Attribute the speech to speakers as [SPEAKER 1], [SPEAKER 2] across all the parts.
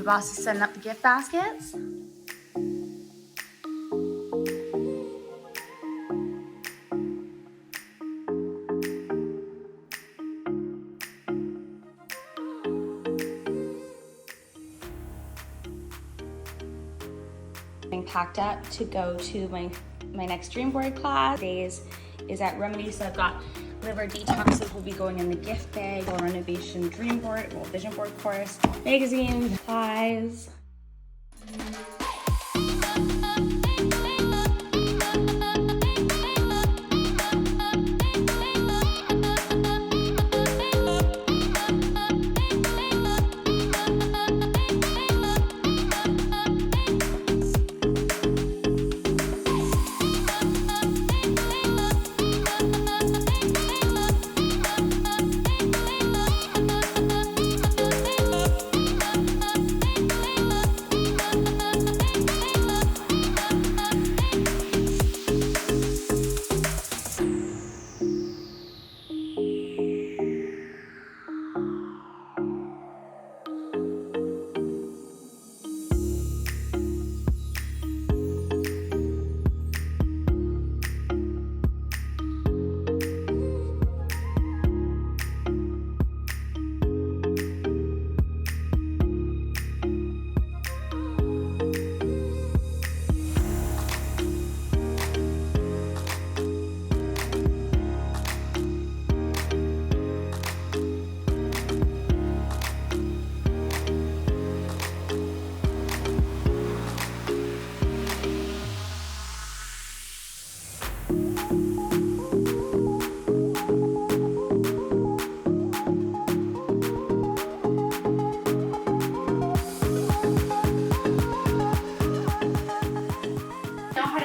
[SPEAKER 1] boss is setting up the gift baskets.
[SPEAKER 2] Being packed up to go to my next dream board class. Days is at Remedi, so I've got liver detoxes will be going in the gift bag, or renovation dream board, well, vision board course, magazine, supplies.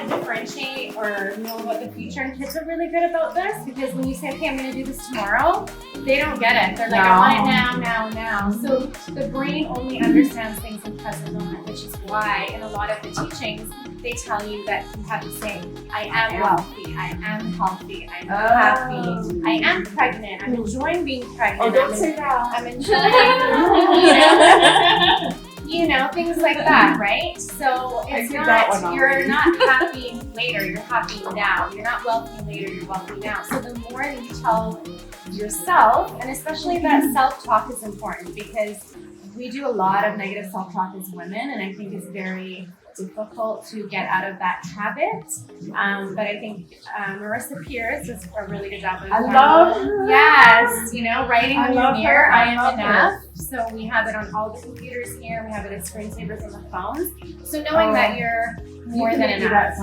[SPEAKER 3] Differentiate or know about the future, and kids are really good about this, because when you say, okay, I'm going to do this tomorrow, they don't get it. They're like, I want it now. So the brain only understands things in present moment, which is why in a lot of the teachings they tell you that you have to say, I am wealthy, I am healthy, I'm happy, I am pregnant, I'm enjoying being pregnant.
[SPEAKER 4] Oh, don't say that.
[SPEAKER 3] I'm enjoying, you know, things like that, right? So it's not, you're not happy later, you're happy now. You're not wealthy later, you're wealthy now. So the more that you tell yourself, and especially that self-talk is important, because we do a lot of negative self-talk as women, and I think it's very difficult to get out of that habit. But I think Marissa Pierce does a really good job of yes, you know, writing on your mirror, I am enough. So we have it on all the computers here, we have it as screensavers on the phones. So knowing that you're more than enough.